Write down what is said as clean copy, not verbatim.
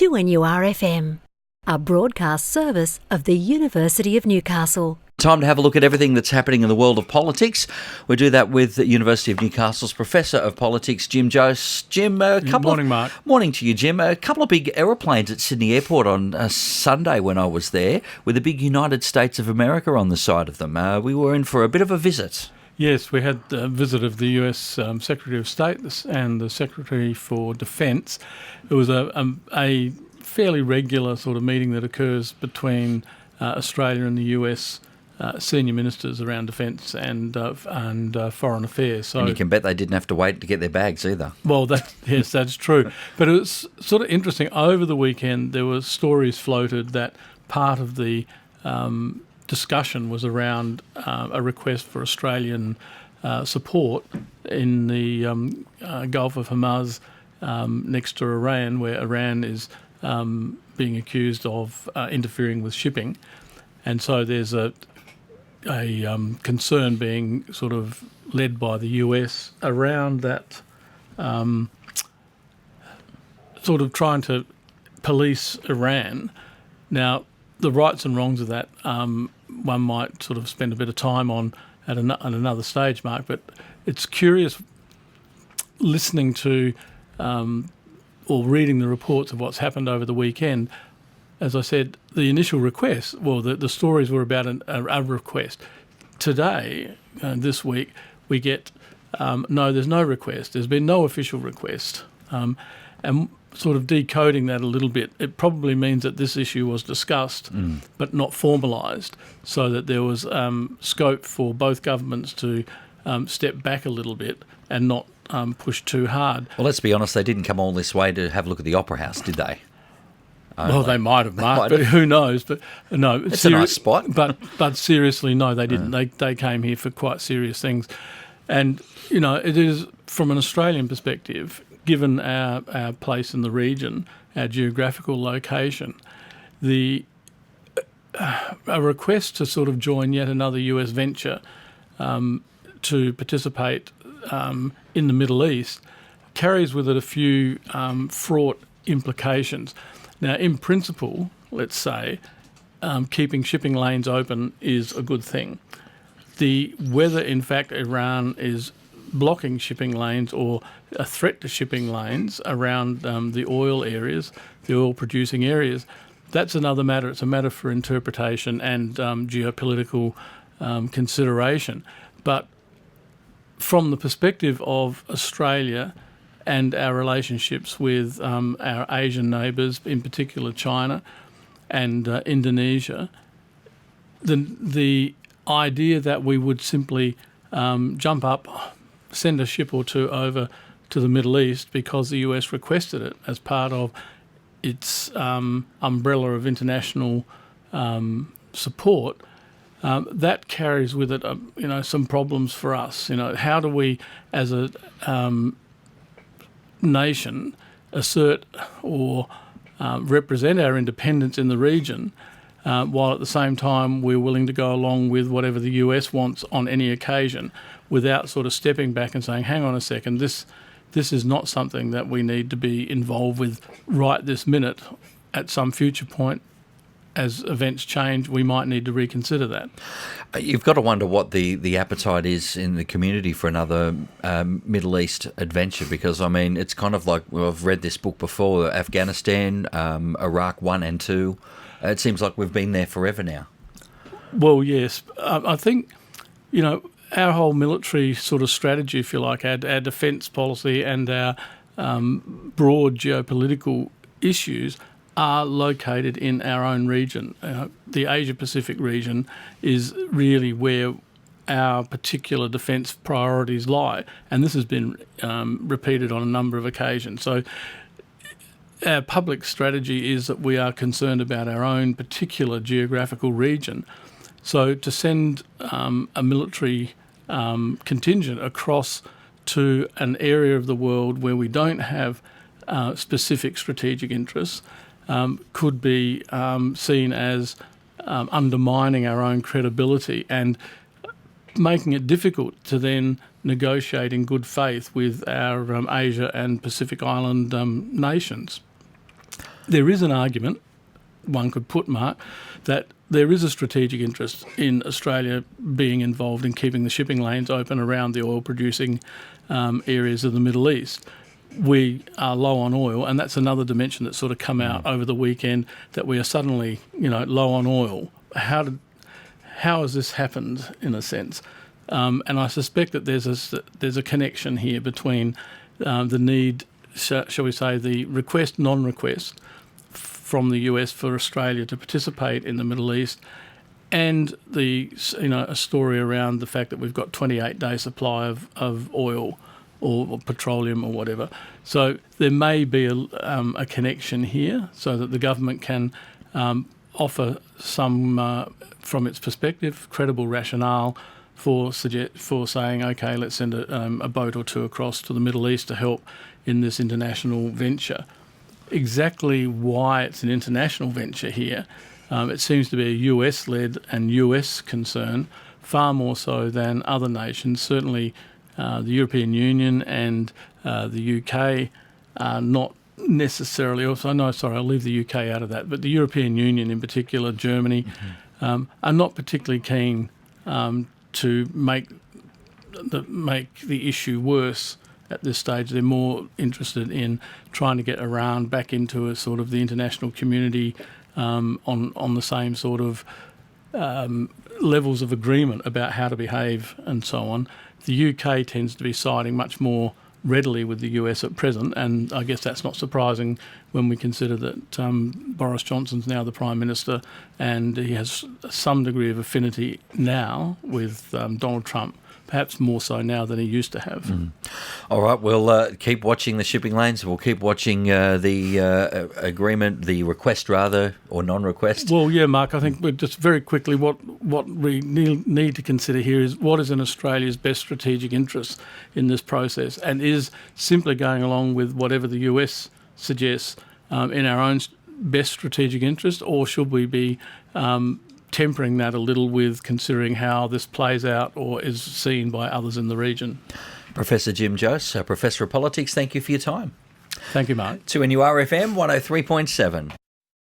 2NURFM, a broadcast service of the University of Newcastle. Time to have a look at everything that's happening in the world of politics. We do that with the University of Newcastle's Professor of Politics, Jim Jose. Jim, Morning, Mark. Morning to you, Jim. A couple of big aeroplanes at Sydney Airport on Sunday when I was there, with a big United States of America on the side of them. We were in for a bit of a visit. Yes, we had a visit of the US Secretary of State and the Secretary for Defence. It was a fairly regular sort of meeting that occurs between Australia and the US senior ministers around defence and foreign affairs. So, and you can bet they didn't have to wait to get their bags either. Well, yes, that's true. But it was sort of interesting. Over the weekend, there were stories floated that part of the discussion was around a request for Australian support in the Gulf of Hormuz next to Iran, where Iran is being accused of interfering with shipping. And so there's a concern being sort of led by the US around that, sort of trying to police Iran. Now, the rights and wrongs of that, one might sort of spend a bit of time on at another stage, Mark, but it's curious listening to or reading the reports of what's happened over the weekend. As I said, the initial request, well, the stories were about a request. Today, this week, we get, no, there's no request. There's been no official request. And sort of decoding that a little bit, it probably means that this issue was discussed but not formalised, so that there was scope for both governments to step back a little bit and not push too hard. Well, let's be honest, they didn't come all this way to have a look at the Opera House, did they? Well, they might have, Mark, but who knows? But no, it's a nice spot. But seriously, no, they didn't. They came here for quite serious things, and it is from an Australian perspective, given our place in the region, our geographical location, a request to sort of join yet another US venture to participate in the Middle East carries with it a few fraught implications. Now, in principle, let's say, keeping shipping lanes open is a good thing. Whether, in fact, Iran is blocking shipping lanes or a threat to shipping lanes around the oil areas, the oil-producing areas, that's another matter. It's a matter for interpretation and geopolitical consideration. But from the perspective of Australia and our relationships with our Asian neighbours, in particular China and Indonesia, the idea that we would simply jump up, send a ship or two over to the Middle East because the US requested it as part of its umbrella of international support, that carries with it some problems for us. How do we, as a nation, assert or represent our independence in the region, while at the same time we're willing to go along with whatever the US wants on any occasion, without sort of stepping back and saying, hang on a second, this is not something that we need to be involved with right this minute. At some future point, as events change, we might need to reconsider that. You've got to wonder what the appetite is in the community for another Middle East adventure, because, I mean, it's kind of like, I've read this book before, Afghanistan, Iraq 1 and 2. It seems like we've been there forever now. Well, yes. I think, our whole military sort of strategy, if you like, our defence policy and our broad geopolitical issues are located in our own region. The Asia-Pacific region is really where our particular defence priorities lie, and this has been repeated on a number of occasions. So our public strategy is that we are concerned about our own particular geographical region. So to send a military contingent across to an area of the world where we don't have specific strategic interests could be seen as undermining our own credibility and making it difficult to then negotiate in good faith with our Asia and Pacific Island nations. there is an argument, one could put, Mark, that there is a strategic interest in Australia being involved in keeping the shipping lanes open around the oil-producing areas of the Middle East. We are low on oil, and that's another dimension that's sort of come out over the weekend, that we are suddenly, low on oil. How has this happened, in a sense? And I suspect that there's a connection here between the need, shall we say, the request, non-request from the US for Australia to participate in the Middle East, and a story around the fact that we've got 28-day supply of oil or petroleum or whatever. So there may be a connection here, so that the government can offer some, from its perspective, credible rationale for saying, okay, let's send a boat or two across to the Middle East to help in this international venture. Exactly why it's an international venture here, it seems to be a US-led and US concern, far more so than other nations. Certainly the European Union and the UK are not necessarily, I'll leave the UK out of that, but the European Union in particular, Germany, are not particularly keen to make the issue worse at this stage. They're more interested in trying to get Iran back into a sort of the international community on the same sort of levels of agreement about how to behave and so on. The UK tends to be siding much more readily with the US at present, and I guess that's not surprising when we consider that Boris Johnson's now the Prime Minister, and he has some degree of affinity now with Donald Trump, perhaps more so now than he used to have. All right, we'll keep watching the shipping lanes. We'll keep watching the agreement, the request rather, or non-request. Well, yeah, Mark, I think we're just very quickly, what we need to consider here is what is in Australia's best strategic interest in this process, and is simply going along with whatever the US suggests in our own best strategic interest, or should we be tempering that a little with considering how this plays out or is seen by others in the region? Professor Jim Jose, Professor of Politics, thank you for your time. Thank you, Mark. 2NURFM 103.7.